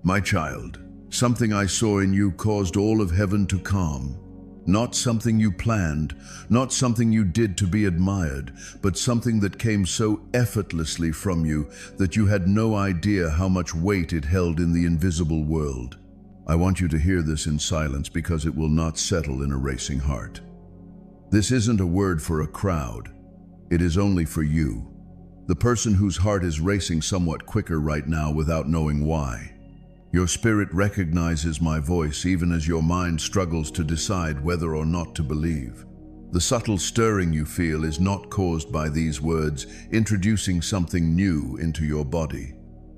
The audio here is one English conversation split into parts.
My child, something I saw in you caused all of heaven to calm. Not something you planned, not something you did to be admired, but something that came so effortlessly from you that you had no idea how much weight it held in the invisible world. I want you to hear this in silence because it will not settle in a racing heart. This isn't a word for a crowd. It is only for you, the person whose heart is racing somewhat quicker right now without knowing why. Your spirit recognizes my voice even as your mind struggles to decide whether or not to believe. The subtle stirring you feel is not caused by these words introducing something new into your body.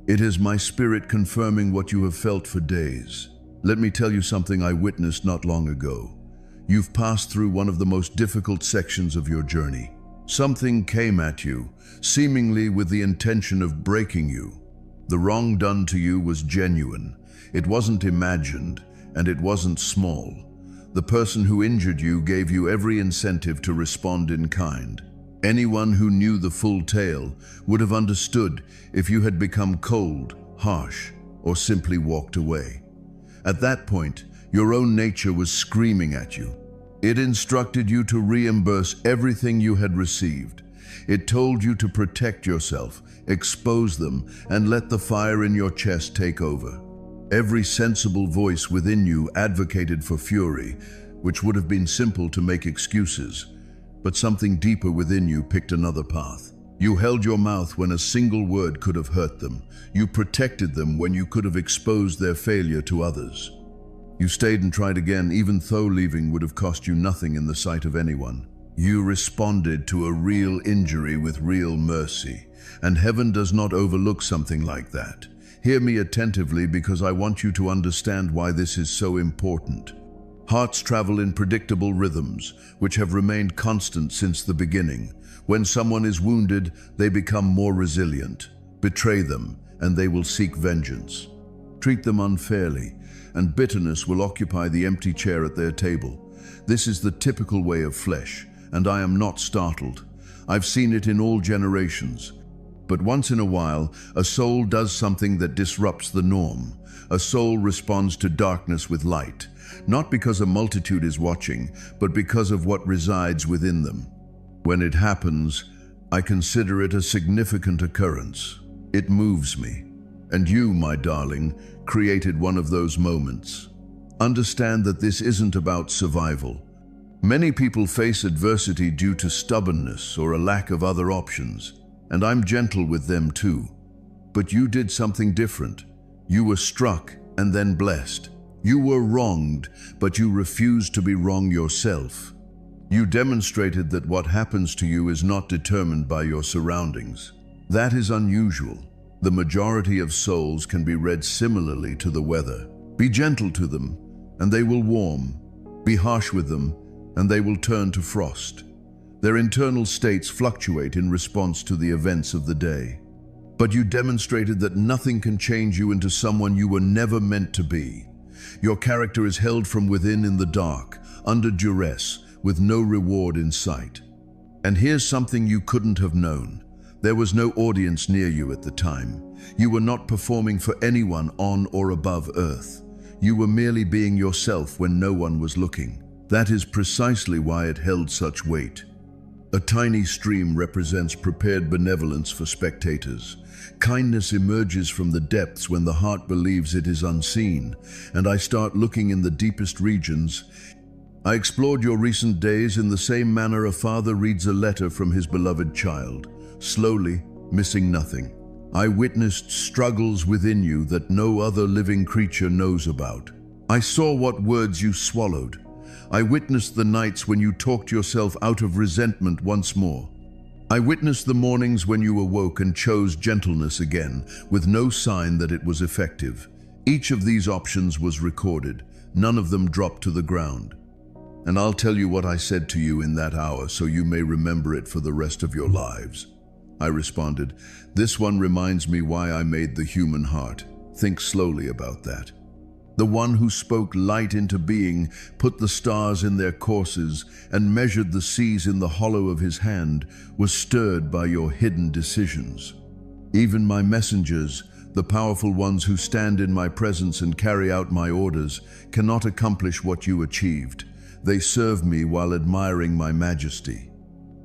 It is my spirit confirming what you have felt for days. Let me tell you something I witnessed not long ago. You've passed through one of the most difficult sections of your journey. Something came at you, seemingly with the intention of breaking you. The wrong done to you was genuine. It wasn't imagined, and it wasn't small. The person who injured you gave you every incentive to respond in kind. Anyone who knew the full tale would have understood if you had become cold, harsh, or simply walked away. At that point, your own nature was screaming at you. It instructed you to reimburse everything you had received. It told you to protect yourself, expose them, and let the fire in your chest take over. Every sensible voice within you advocated for fury, which would have been simple to make excuses. But something deeper within you picked another path. You held your mouth when a single word could have hurt them. You protected them when you could have exposed their failure to others. You stayed and tried again, even though leaving would have cost you nothing in the sight of anyone. You responded to a real injury with real mercy, and heaven does not overlook something like that. Hear me attentively because I want you to understand why this is so important. Hearts travel in predictable rhythms, which have remained constant since the beginning. When someone is wounded, they become more resilient. Betray them, and they will seek vengeance. Treat them unfairly, and bitterness will occupy the empty chair at their table. This is the typical way of flesh, and I am not startled. I've seen it in all generations. But once in a while, a soul does something that disrupts the norm. A soul responds to darkness with light, not because a multitude is watching, but because of what resides within them. When it happens, I consider it a significant occurrence. It moves me. And you, my darling, created one of those moments. Understand that this isn't about survival. Many people face adversity due to stubbornness or a lack of other options, and I'm gentle with them too. But you did something different. You were struck and then blessed. You were wronged, but you refused to be wrong yourself. You demonstrated that what happens to you is not determined by your surroundings. That is unusual. The majority of souls can be read similarly to the weather. Be gentle to them, and they will warm. Be harsh with them, and they will turn to frost. Their internal states fluctuate in response to the events of the day. But you demonstrated that nothing can change you into someone you were never meant to be. Your character is held from within in the dark, under duress, with no reward in sight. And here's something you couldn't have known. There was no audience near you at the time. You were not performing for anyone on or above earth. You were merely being yourself when no one was looking. That is precisely why it held such weight. A tiny stream represents prepared benevolence for spectators. Kindness emerges from the depths when the heart believes it is unseen, and I start looking in the deepest regions. I explored your recent days in the same manner a father reads a letter from his beloved child, slowly, missing nothing. I witnessed struggles within you that no other living creature knows about. I saw what words you swallowed. I witnessed the nights when you talked yourself out of resentment once more. I witnessed the mornings when you awoke and chose gentleness again, with no sign that it was effective. Each of these options was recorded. None of them dropped to the ground. And I'll tell you what I said to you in that hour so you may remember it for the rest of your lives. I responded, "This one reminds me why I made the human heart. Think slowly about that." The one who spoke light into being, put the stars in their courses, and measured the seas in the hollow of his hand, was stirred by your hidden decisions. Even my messengers, The powerful ones who stand in my presence and carry out my orders cannot accomplish what you achieved. They serve me while admiring my majesty.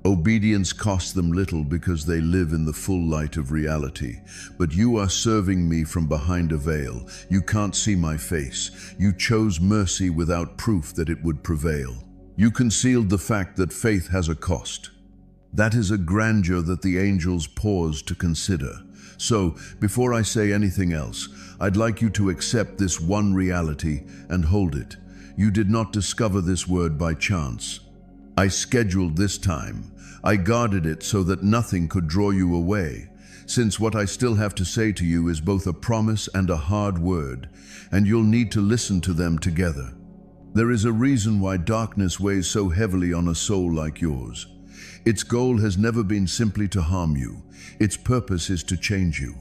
Obedience costs them little because they live in the full light of reality. But you are serving me from behind a veil. You can't see my face. You chose mercy without proof that it would prevail. You concealed the fact that faith has a cost. That is a grandeur that the angels pause to consider. So, before I say anything else, I'd like you to accept this one reality and hold it. You did not discover this word by chance. I scheduled this time. I guarded it so that nothing could draw you away. Since what I still have to say to you is both a promise and a hard word, and you'll need to listen to them together. There is a reason why darkness weighs so heavily on a soul like yours. Its goal has never been simply to harm you. Its purpose is to change you.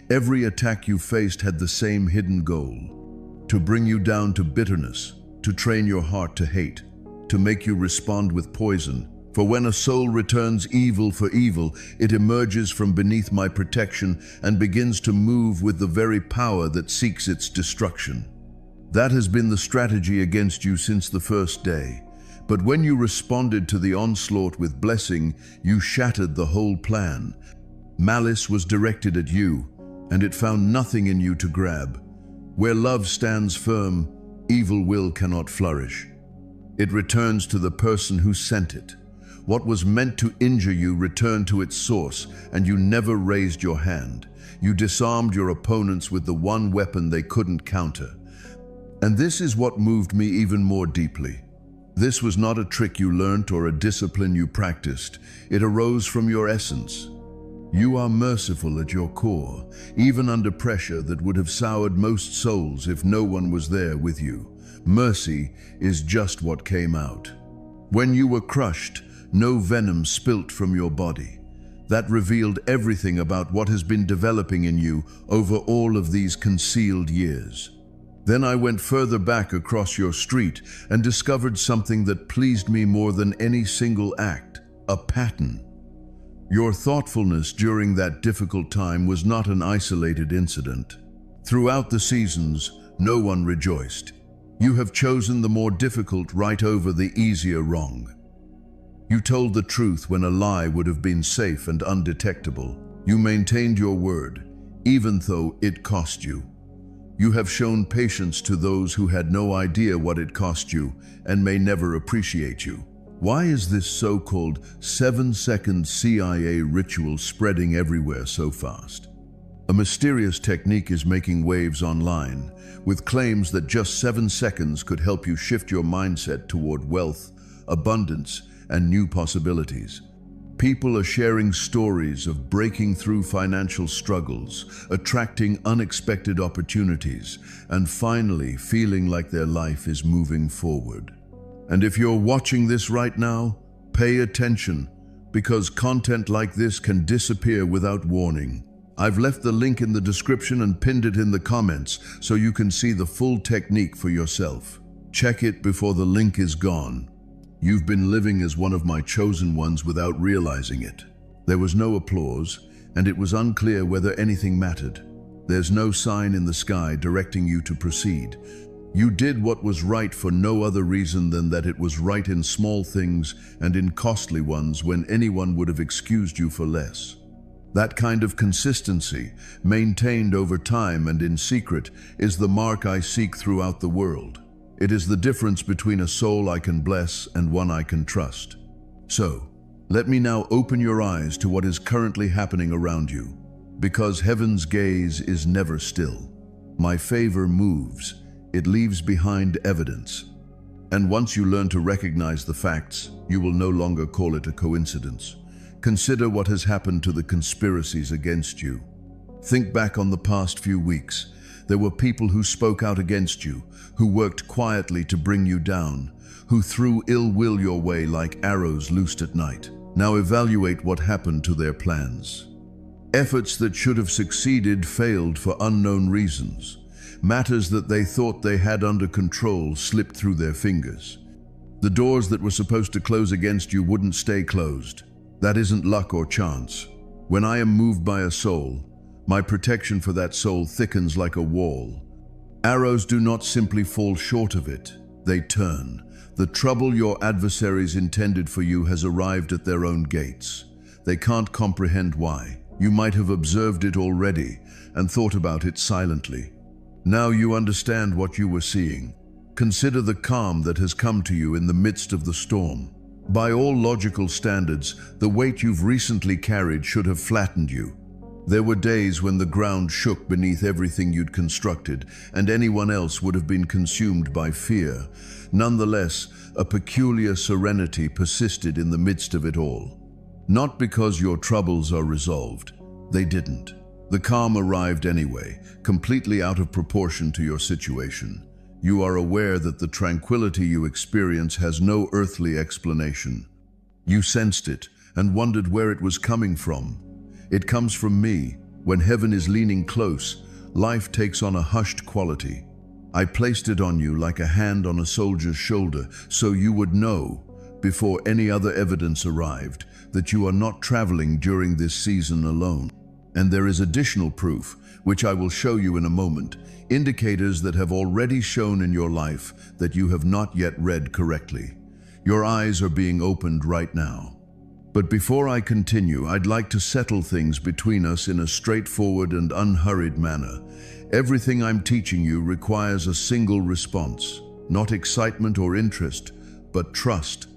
Every attack you faced had the same hidden goal: to bring you down to bitterness, to train your heart to hate, to make you respond with poison. For when a soul returns evil for evil, it emerges from beneath my protection and begins to move with the very power that seeks its destruction. That has been the strategy against you since the first day. But when you responded to the onslaught with blessing, you shattered the whole plan. Malice was directed at you, and it found nothing in you to grab. Where love stands firm, evil will cannot flourish. It returns to the person who sent it. What was meant to injure you returned to its source, and you never raised your hand. You disarmed your opponents with the one weapon they couldn't counter. And this is what moved me even more deeply. This was not a trick you learnt or a discipline you practiced. It arose from your essence. You are merciful at your core, even under pressure that would have soured most souls if no one was there with you. Mercy is just what came out. When you were crushed, no venom spilt from your body. That revealed everything about what has been developing in you over all of these concealed years. Then I went further back across your street and discovered something that pleased me more than any single act: a pattern. Your thoughtfulness during that difficult time was not an isolated incident. Throughout the seasons, no one rejoiced. You have chosen the more difficult right over the easier wrong. You told the truth when a lie would have been safe and undetectable. You maintained your word, even though it cost you. You have shown patience to those who had no idea what it cost you and may never appreciate you. Why is this so-called 7-second CIA ritual spreading everywhere so fast? A mysterious technique is making waves online, with claims that just 7 seconds could help you shift your mindset toward wealth, abundance, and new possibilities. People are sharing stories of breaking through financial struggles, attracting unexpected opportunities, and finally feeling like their life is moving forward. And if you're watching this right now, pay attention, because content like this can disappear without warning. I've left the link in the description and pinned it in the comments so you can see the full technique for yourself. Check it before the link is gone. You've been living as one of my chosen ones without realizing it. There was no applause, and it was unclear whether anything mattered. There's no sign in the sky directing you to proceed. You did what was right for no other reason than that it was right in small things and in costly ones when anyone would have excused you for less. That kind of consistency, maintained over time and in secret, is the mark I seek throughout the world. It is the difference between a soul I can bless and one I can trust. So, let me now open your eyes to what is currently happening around you, because heaven's gaze is never still. My favor moves. It leaves behind evidence. And once you learn to recognize the facts, you will no longer call it a coincidence. Consider what has happened to the conspiracies against you. Think back on the past few weeks. There were people who spoke out against you, who worked quietly to bring you down, who threw ill will your way like arrows loosed at night. Now evaluate what happened to their plans. Efforts that should have succeeded failed for unknown reasons. Matters that they thought they had under control slipped through their fingers. The doors that were supposed to close against you wouldn't stay closed. That isn't luck or chance. When I am moved by a soul, My protection for that soul thickens like a wall. Arrows do not simply fall short of it, they turn. The trouble your adversaries intended for you has arrived at their own gates. They can't comprehend why. You might have observed it already and thought about it silently. Now you understand what you were seeing. Consider the calm that has come to you in the midst of the storm. By all logical standards, the weight you've recently carried should have flattened you. There were days when the ground shook beneath everything you'd constructed, and anyone else would have been consumed by fear. Nonetheless, a peculiar serenity persisted in the midst of it all. Not because your troubles are resolved. They didn't. The calm arrived anyway, completely out of proportion to your situation. You are aware that the tranquility you experience has no earthly explanation. You sensed it and wondered where it was coming from. It comes from me. When heaven is leaning close, life takes on a hushed quality. I placed it on you like a hand on a soldier's shoulder, so you would know, before any other evidence arrived, that you are not traveling during this season alone. And there is additional proof, which I will show you in a moment, indicators that have already shown in your life that you have not yet read correctly. Your eyes are being opened right now. But before I continue, I'd like to settle things between us in a straightforward and unhurried manner. Everything I'm teaching you requires a single response, not excitement or interest, but trust.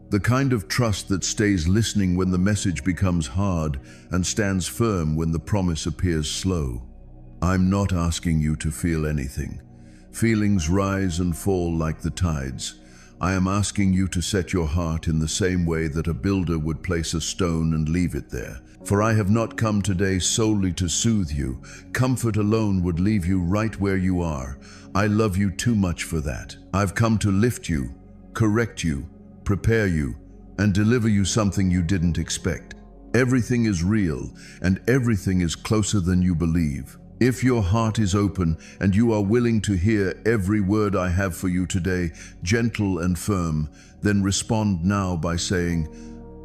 The kind of trust that stays listening when the message becomes hard and stands firm when the promise appears slow. I'm not asking you to feel anything. Feelings rise and fall like the tides. I am asking you to set your heart in the same way that a builder would place a stone and leave it there. For I have not come today solely to soothe you. Comfort alone would leave you right where you are. I love you too much for that. I've come to lift you, correct you, prepare you, and deliver you something you didn't expect. Everything is real, and everything is closer than you believe. If your heart is open and you are willing to hear every word I have for you today, gentle and firm, then respond now by saying,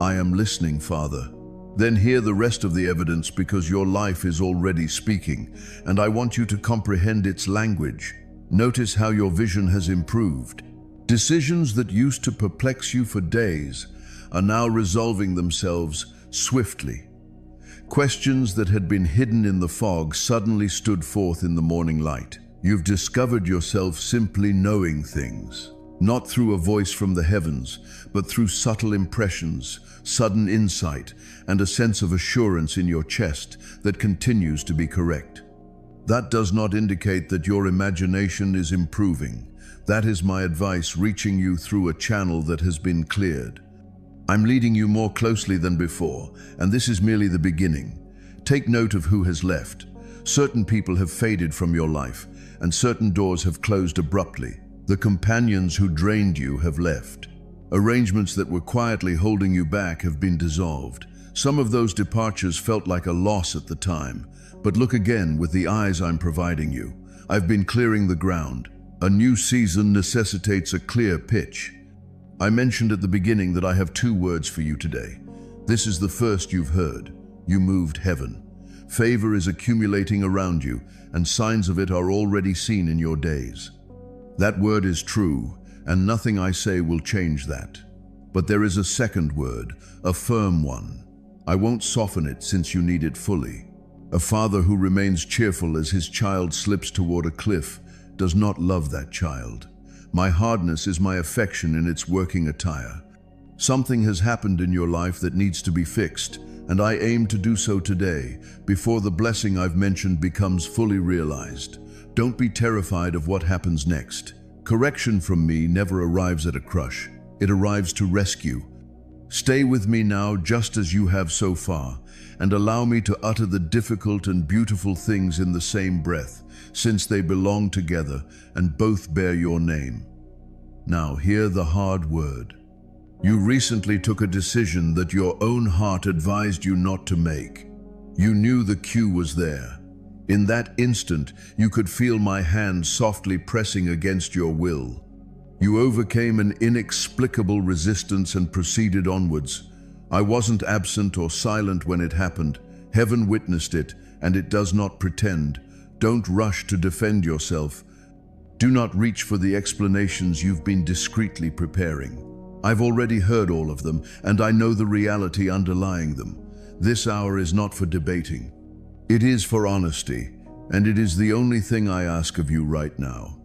"I am listening, Father." Then hear the rest of the evidence, because your life is already speaking, and I want you to comprehend its language. Notice how your vision has improved. Decisions that used to perplex you for days are now resolving themselves swiftly. Questions that had been hidden in the fog suddenly stood forth in the morning light. You've discovered yourself simply knowing things, not through a voice from the heavens, but through subtle impressions, sudden insight, and a sense of assurance in your chest that continues to be correct. That does not indicate that your imagination is improving. That is my advice reaching you through a channel that has been cleared. I'm leading you more closely than before, and this is merely the beginning. Take note of who has left. Certain people have faded from your life, and certain doors have closed abruptly. The companions who drained you have left. Arrangements that were quietly holding you back have been dissolved. Some of those departures felt like a loss at the time, but look again with the eyes I'm providing you. I've been clearing the ground. A new season necessitates a clear pitch. I mentioned at the beginning that I have 2 words for you today. This is the first you've heard. You moved heaven. Favor is accumulating around you, and signs of it are already seen in your days. That word is true, and nothing I say will change that. But there is a second word, a firm one. I won't soften it since you need it fully. A father who remains cheerful as his child slips toward a cliff does not love that child. My hardness is my affection in its working attire. Something has happened in your life that needs to be fixed, and I aim to do so today, before the blessing I've mentioned becomes fully realized. Don't be terrified of what happens next. Correction from me never arrives at a crush. It arrives to rescue. Stay with me now just as you have so far, and allow me to utter the difficult and beautiful things in the same breath, since they belong together and both bear your name. Now hear the hard word. You recently took a decision that your own heart advised you not to make. You knew the cue was there. In that instant, you could feel my hand softly pressing against your will. You overcame an inexplicable resistance and proceeded onwards. I wasn't absent or silent when it happened. Heaven witnessed it, and it does not pretend. Don't rush to defend yourself. Do not reach for the explanations you've been discreetly preparing. I've already heard all of them, and I know the reality underlying them. This hour is not for debating. It is for honesty, and it is the only thing I ask of you right now.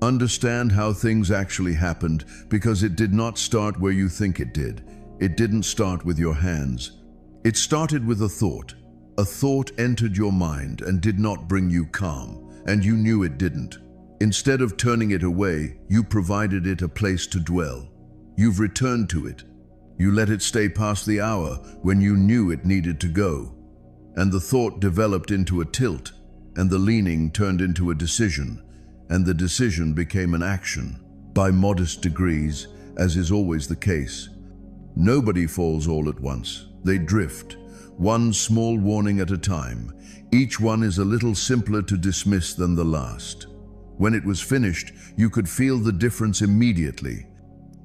Understand how things actually happened, because it did not start where you think it did. It didn't start with your hands. It started with a thought. A thought entered your mind and did not bring you calm, and you knew it didn't. Instead of turning it away, you provided it a place to dwell. You've returned to it. You let it stay past the hour when you knew it needed to go. And the thought developed into a tilt, and the leaning turned into a decision, and the decision became an action, by modest degrees, as is always the case. Nobody falls all at once. They drift, one small warning at a time. Each one is a little simpler to dismiss than the last. When it was finished, you could feel the difference immediately.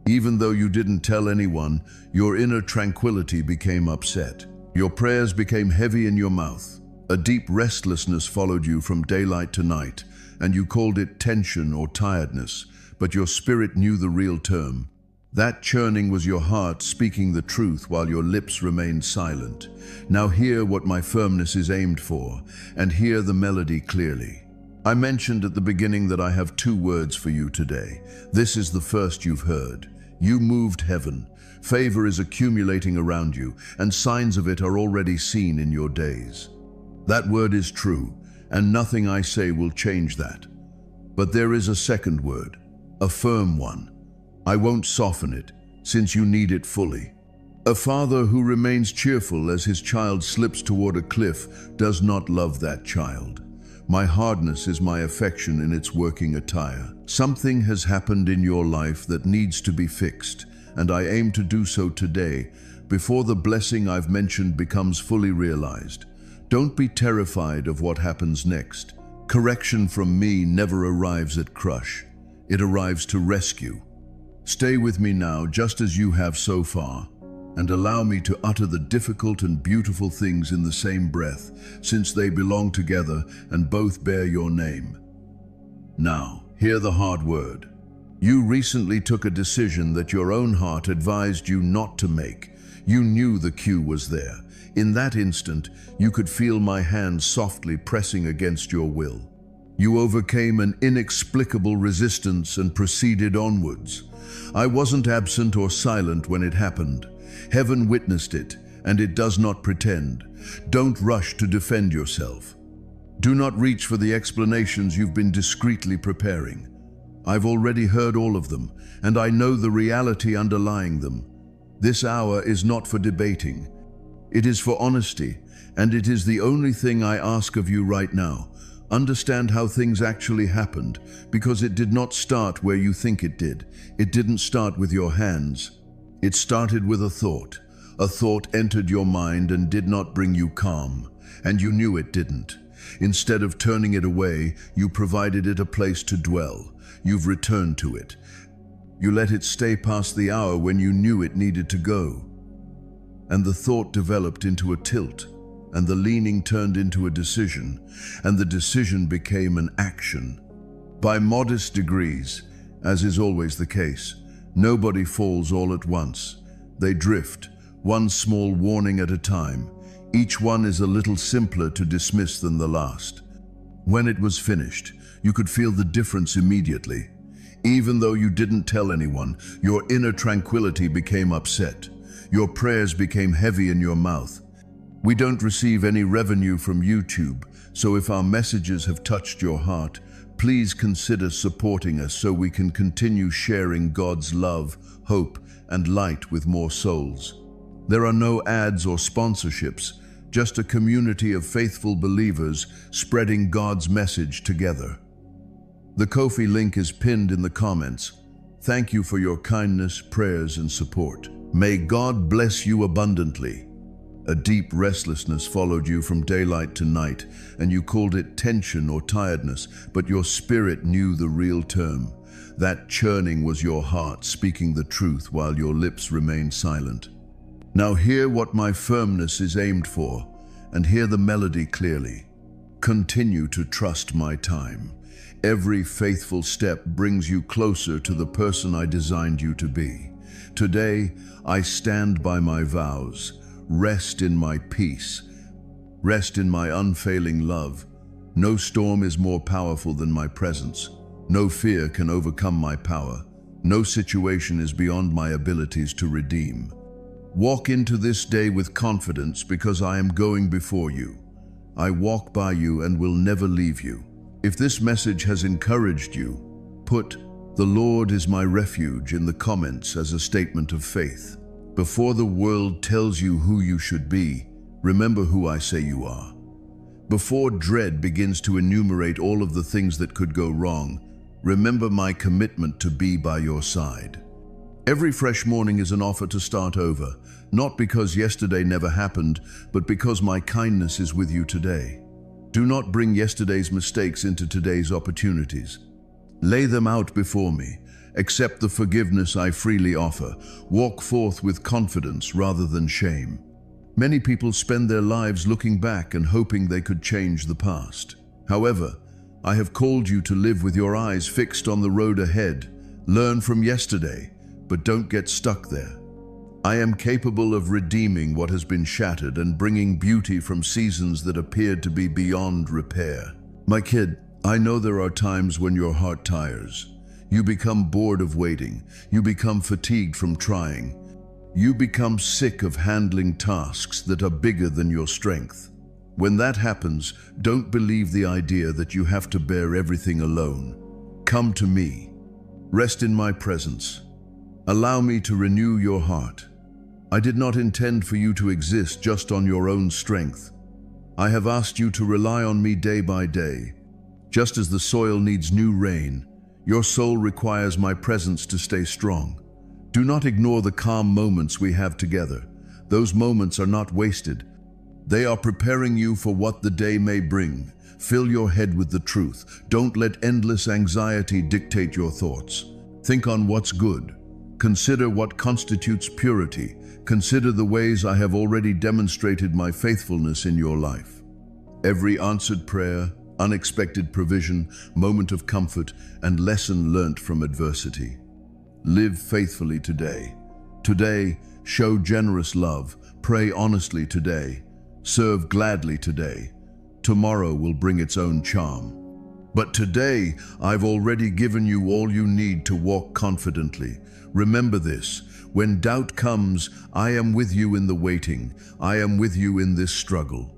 Even though you didn't tell anyone, your inner tranquility became upset. Your prayers became heavy in your mouth. A deep restlessness followed you from daylight to night, and you called it tension or tiredness, but your spirit knew the real term. That churning was your heart speaking the truth while your lips remained silent. Now hear what my firmness is aimed for, and hear the melody clearly. I mentioned at the beginning that I have 2 words for you today. This is the first you've heard. You moved heaven. Favor is accumulating around you, and signs of it are already seen in your days. That word is true, and nothing I say will change that. But there is a second word, a firm one. I won't soften it, since you need it fully. A father who remains cheerful as his child slips toward a cliff does not love that child. My hardness is my affection in its working attire. Something has happened in your life that needs to be fixed, and I aim to do so today, before the blessing I've mentioned becomes fully realized. Don't be terrified of what happens next. Correction from me never arrives at crush. It arrives to rescue. Stay with me now, just as you have so far, and allow me to utter the difficult and beautiful things in the same breath, since they belong together and both bear your name. Now, hear the hard word. You recently took a decision that your own heart advised you not to make. You knew the cue was there. In that instant, you could feel my hand softly pressing against your will. You overcame an inexplicable resistance and proceeded onwards. I wasn't absent or silent when it happened. Heaven witnessed it, and it does not pretend. Don't rush to defend yourself. Do not reach for the explanations you've been discreetly preparing. I've already heard all of them, and I know the reality underlying them. This hour is not for debating. It is for honesty, and it is the only thing I ask of you right now. Understand how things actually happened, because it did not start where you think it did. It didn't start with your hands. It started with a thought. A thought entered your mind and did not bring you calm, and you knew it didn't. Instead of turning it away, you provided it a place to dwell. You've returned to it. You let it stay past the hour when you knew it needed to go. And the thought developed into a tilt, and the leaning turned into a decision, and the decision became an action. By modest degrees, as is always the case, nobody falls all at once. They drift, one small warning at a time. Each one is a little simpler to dismiss than the last. When it was finished, you could feel the difference immediately. Even though you didn't tell anyone, your inner tranquility became upset. Your prayers became heavy in your mouth. We don't receive any revenue from YouTube, so if our messages have touched your heart, please consider supporting us so we can continue sharing God's love, hope, and light with more souls. There are no ads or sponsorships, just a community of faithful believers spreading God's message together. The Ko-fi link is pinned in the comments. Thank you for your kindness, prayers, and support. May God bless you abundantly. A deep restlessness followed you from daylight to night, and you called it tension or tiredness, but your spirit knew the real term. That churning was your heart speaking the truth while your lips remained silent. Now hear what my firmness is aimed for, and hear the melody clearly. Continue to trust my time. Every faithful step brings you closer to the person I designed you to be. Today, I stand by my vows. Rest in my peace. Rest in my unfailing love. No storm is more powerful than my presence. No fear can overcome my power. No situation is beyond my abilities to redeem. Walk into this day with confidence because I am going before you. I walk by you and will never leave you. If this message has encouraged you, put "The Lord is my refuge" in the comments as a statement of faith. Before the world tells you who you should be, remember who I say you are. Before dread begins to enumerate all of the things that could go wrong, remember my commitment to be by your side. Every fresh morning is an offer to start over, not because yesterday never happened, but because my kindness is with you today. Do not bring yesterday's mistakes into today's opportunities. Lay them out before me. Accept the forgiveness I freely offer. Walk forth with confidence rather than shame. Many people spend their lives looking back and hoping they could change the past. However, I have called you to live with your eyes fixed on the road ahead. Learn from yesterday, but don't get stuck there. I am capable of redeeming what has been shattered and bringing beauty from seasons that appeared to be beyond repair. My kid, I know there are times when your heart tires. You become bored of waiting. You become fatigued from trying. You become sick of handling tasks that are bigger than your strength. When that happens, don't believe the idea that you have to bear everything alone. Come to me. Rest in my presence. Allow me to renew your heart. I did not intend for you to exist just on your own strength. I have asked you to rely on me day by day. Just as the soil needs new rain, your soul requires my presence to stay strong. Do not ignore the calm moments we have together. Those moments are not wasted. They are preparing you for what the day may bring. Fill your head with the truth. Don't let endless anxiety dictate your thoughts. Think on what's good. Consider what constitutes purity. Consider the ways I have already demonstrated my faithfulness in your life. Every answered prayer, unexpected provision, moment of comfort, and lesson learnt from adversity. Live faithfully today. Today, show generous love. Pray honestly today. Serve gladly today. Tomorrow will bring its own charm. But today, I've already given you all you need to walk confidently. Remember this. When doubt comes, I am with you in the waiting. I am with you in this struggle.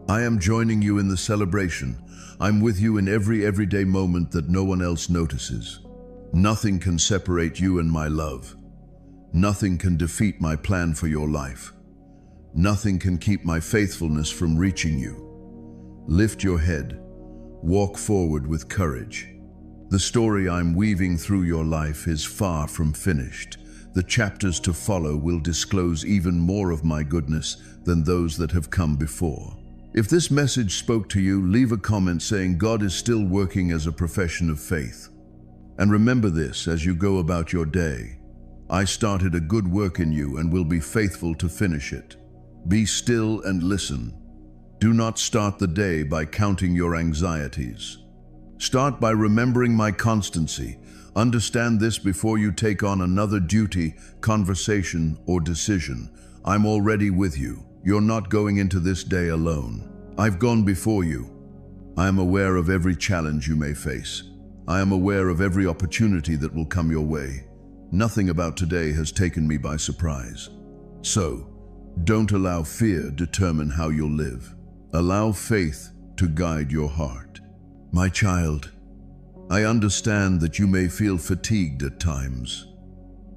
I am joining you in the celebration. I'm with you in every everyday moment that no one else notices. Nothing can separate you and my love. Nothing can defeat my plan for your life. Nothing can keep my faithfulness from reaching you. Lift your head. Walk forward with courage. The story I'm weaving through your life is far from finished. The chapters to follow will disclose even more of my goodness than those that have come before. If this message spoke to you, leave a comment saying God is still working as a profession of faith. And remember this as you go about your day. I started a good work in you and will be faithful to finish it. Be still and listen. Do not start the day by counting your anxieties. Start by remembering my constancy. Understand this before you take on another duty, conversation, or decision. I'm already with you. You're not going into this day alone. I've gone before you. I am aware of every challenge you may face. I am aware of every opportunity that will come your way. Nothing about today has taken me by surprise. So, don't allow fear determine how you'll live. Allow faith to guide your heart. My child, I understand that you may feel fatigued at times.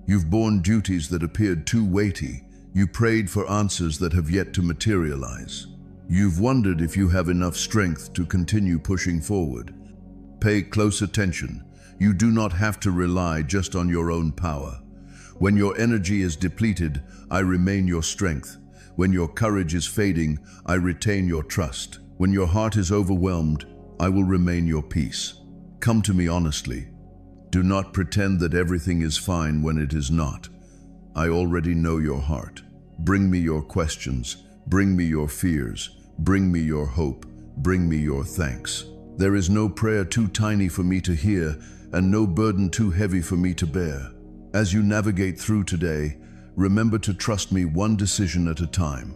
You've borne duties that appeared too weighty. You prayed for answers that have yet to materialize. You've wondered if you have enough strength to continue pushing forward. Pay close attention. You do not have to rely just on your own power. When your energy is depleted, I remain your strength. When your courage is fading, I retain your trust. When your heart is overwhelmed, I will remain your peace. Come to me honestly. Do not pretend that everything is fine when it is not. I already know your heart. Bring me your questions. Bring me your fears. Bring me your hope. bring me your thanks. There is no prayer too tiny for me to hear, and no burden too heavy for me to bear. As you navigate through today, remember to trust me one decision at a time.